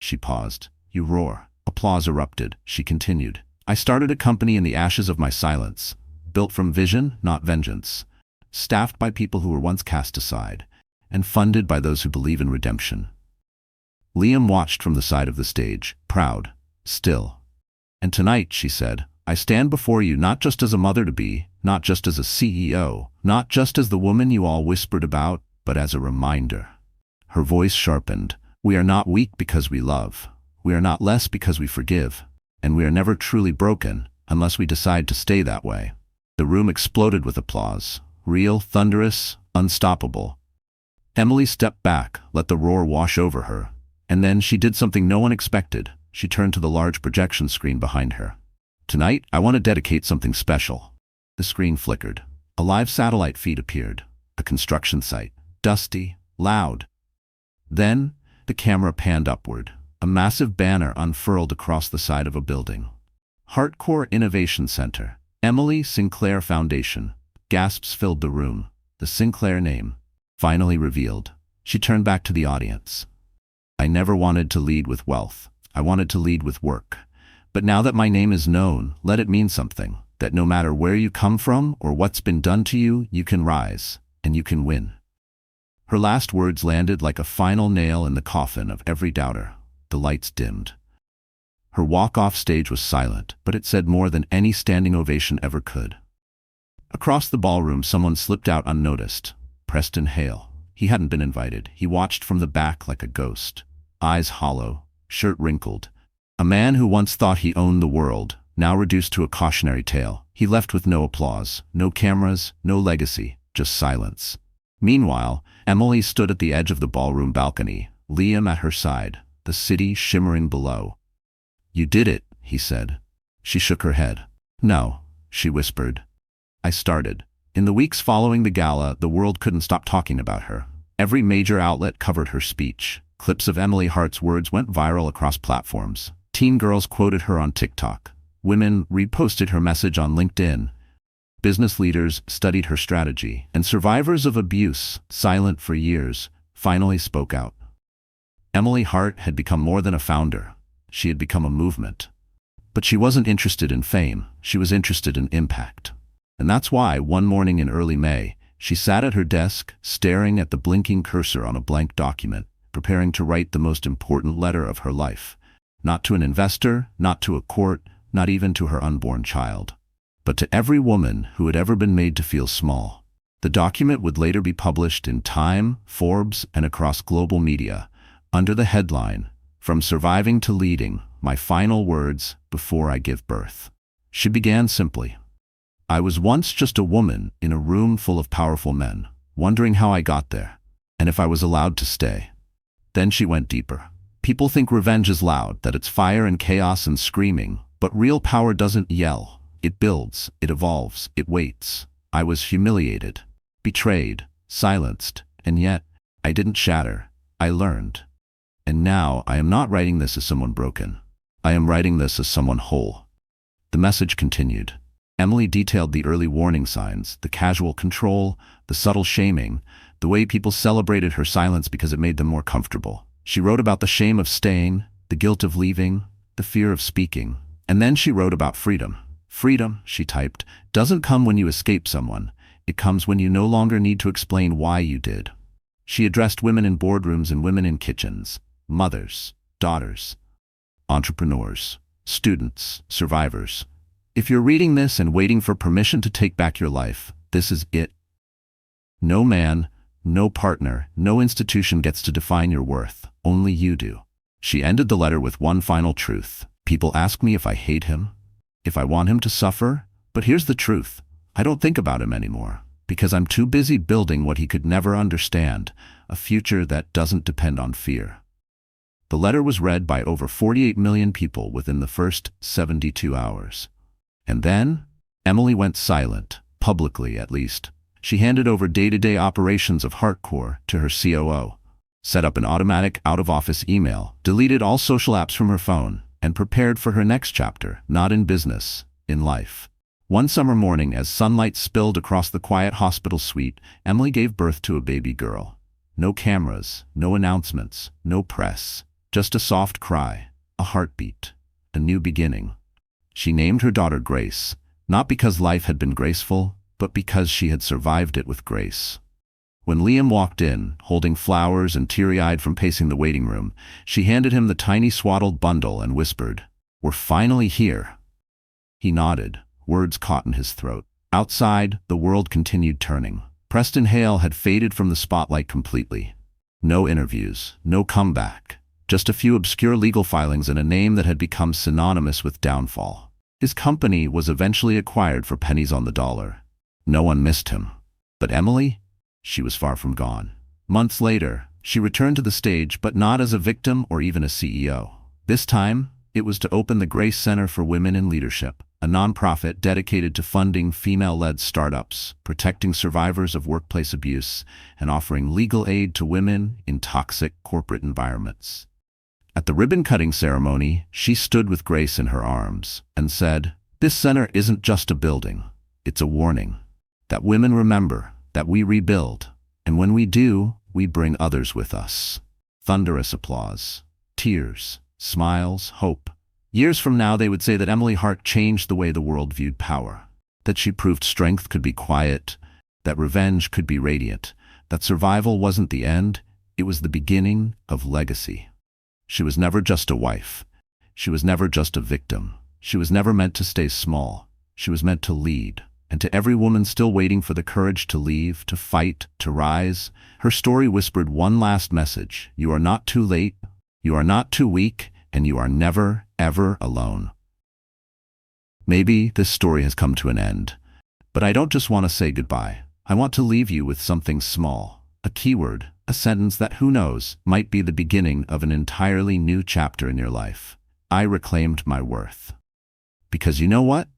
She paused. "You roar." Applause erupted. She continued. "I started a company in the ashes of my silence, built from vision, not vengeance, staffed by people who were once cast aside, and funded by those who believe in redemption." Liam watched from the side of the stage, proud, still. "And tonight," she said, "I stand before you not just as a mother-to-be, not just as a CEO, not just as the woman you all whispered about, but as a reminder." Her voice sharpened. "We are not weak because we love. We are not less because we forgive. And we are never truly broken unless we decide to stay that way." The room exploded with applause. Real, thunderous, unstoppable. Emily stepped back, let the roar wash over her. And then she did something no one expected. She turned to the large projection screen behind her. "Tonight, I want to dedicate something special." The screen flickered. A live satellite feed appeared. A construction site. Dusty, loud. Then, the camera panned upward. A massive banner unfurled across the side of a building. Hardcore Innovation Center. Emily Sinclair Foundation. Gasps filled the room. The Sinclair name, finally revealed. She turned back to the audience. "I never wanted to lead with wealth. I wanted to lead with work. But now that my name is known, let it mean something. That no matter where you come from or what's been done to you, you can rise, and you can win." Her last words landed like a final nail in the coffin of every doubter. The lights dimmed. Her walk off stage was silent, but it said more than any standing ovation ever could. Across the ballroom, someone slipped out unnoticed. Preston Hale. He hadn't been invited. He watched from the back like a ghost. Eyes hollow, shirt wrinkled. A man who once thought he owned the world, now reduced to a cautionary tale. He left with no applause, no cameras, no legacy, just silence. Meanwhile, Emily stood at the edge of the ballroom balcony, Liam at her side, the city shimmering below. "You did it," he said. She shook her head. "No," she whispered. "I started." In the weeks following the gala, the world couldn't stop talking about her. Every major outlet covered her speech. Clips of Emily Hart's words went viral across platforms. Teen girls quoted her on TikTok. Women reposted her message on LinkedIn. Business leaders studied her strategy. And survivors of abuse, silent for years, finally spoke out. Emily Hart had become more than a founder. She had become a movement. But she wasn't interested in fame. She was interested in impact. And that's why, one morning in early May, she sat at her desk, staring at the blinking cursor on a blank document, preparing to write the most important letter of her life. Not to an investor, not to a court, not even to her unborn child, but to every woman who had ever been made to feel small. The document would later be published in Time, Forbes, and across global media, under the headline, "From Surviving to Leading, My Final Words Before I Give Birth." She began simply, "I was once just a woman in a room full of powerful men, wondering how I got there, and if I was allowed to stay." Then she went deeper. People think revenge is loud, that it's fire and chaos and screaming, but real power doesn't yell. It builds, it evolves, it waits. I was humiliated, betrayed, silenced, and yet I didn't shatter. I learned. And now I am not writing this as someone broken. I am writing this as someone whole. The message continued. Emily detailed the early warning signs, the casual control, the subtle shaming, the way people celebrated her silence because it made them more comfortable. She wrote about the shame of staying, the guilt of leaving, the fear of speaking. And then she wrote about freedom. Freedom, she typed, doesn't come when you escape someone. It comes when you no longer need to explain why you did. She addressed women in boardrooms and women in kitchens, mothers, daughters, entrepreneurs, students, survivors. If you're reading this and waiting for permission to take back your life, this is it. No man, no partner, no institution gets to define your worth. Only you do. She ended the letter with one final truth. People ask me if I hate him, if I want him to suffer, but here's the truth. I don't think about him anymore, because I'm too busy building what he could never understand, a future that doesn't depend on fear. The letter was read by over 48 million people within the first 72 hours. And then, Emily went silent, publicly at least. She handed over day-to-day operations of Hardcore to her COO, set up an automatic out-of-office email, deleted all social apps from her phone, and prepared for her next chapter, not in business, in life. One summer morning, as sunlight spilled across the quiet hospital suite, Emily gave birth to a baby girl. No cameras, no announcements, no press, just a soft cry, a heartbeat, a new beginning. She named her daughter Grace, not because life had been graceful, but because she had survived it with grace. When Liam walked in, holding flowers and teary-eyed from pacing the waiting room, she handed him the tiny swaddled bundle and whispered, "We're finally here." He nodded, words caught in his throat. Outside, the world continued turning. Preston Hale had faded from the spotlight completely. No interviews, no comeback, just a few obscure legal filings and a name that had become synonymous with downfall. His company was eventually acquired for pennies on the dollar. No one missed him. But Emily? She was far from gone. Months later, she returned to the stage, but not as a victim or even a CEO. This time, it was to open the Grace Center for Women in Leadership, a nonprofit dedicated to funding female-led startups, protecting survivors of workplace abuse, and offering legal aid to women in toxic corporate environments. At the ribbon-cutting ceremony, she stood with Grace in her arms and said, "This center isn't just a building. It's a warning. That women remember, that we rebuild, and when we do, we bring others with us." Thunderous applause, tears, smiles, hope. Years from now, they would say that Emily Hart changed the way the world viewed power, that she proved strength could be quiet, that revenge could be radiant, that survival wasn't the end, it was the beginning of legacy. She was never just a wife. She was never just a victim. She was never meant to stay small. She was meant to lead. And to every woman still waiting for the courage to leave, to fight, to rise, her story whispered one last message. You are not too late, you are not too weak, and you are never, ever alone. Maybe this story has come to an end, but I don't just want to say goodbye. I want to leave you with something small, a keyword, a sentence that, who knows, might be the beginning of an entirely new chapter in your life. I reclaimed my worth. Because you know what?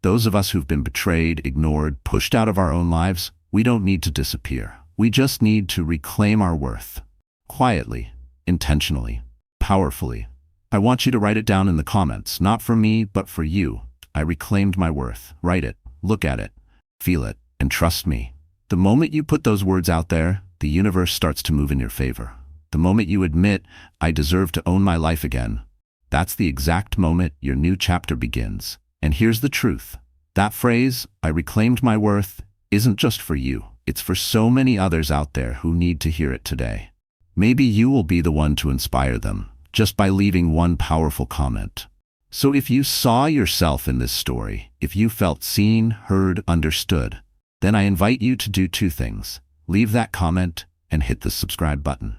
Those of us who've been betrayed, ignored, pushed out of our own lives, we don't need to disappear. We just need to reclaim our worth. Quietly, intentionally, powerfully. I want you to write it down in the comments, not for me, but for you. I reclaimed my worth. Write it, look at it, feel it, and trust me. The moment you put those words out there, the universe starts to move in your favor. The moment you admit, I deserve to own my life again, that's the exact moment your new chapter begins. And here's the truth. That phrase, I reclaimed my worth, isn't just for you. It's for so many others out there who need to hear it today. Maybe you will be the one to inspire them, just by leaving one powerful comment. So if you saw yourself in this story, if you felt seen, heard, understood, then I invite you to do two things. Leave that comment and hit the subscribe button.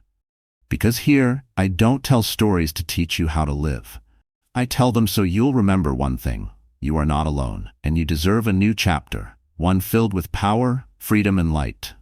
Because here, I don't tell stories to teach you how to live. I tell them so you'll remember one thing: you are not alone, and you deserve a new chapter, one filled with power, freedom, and light.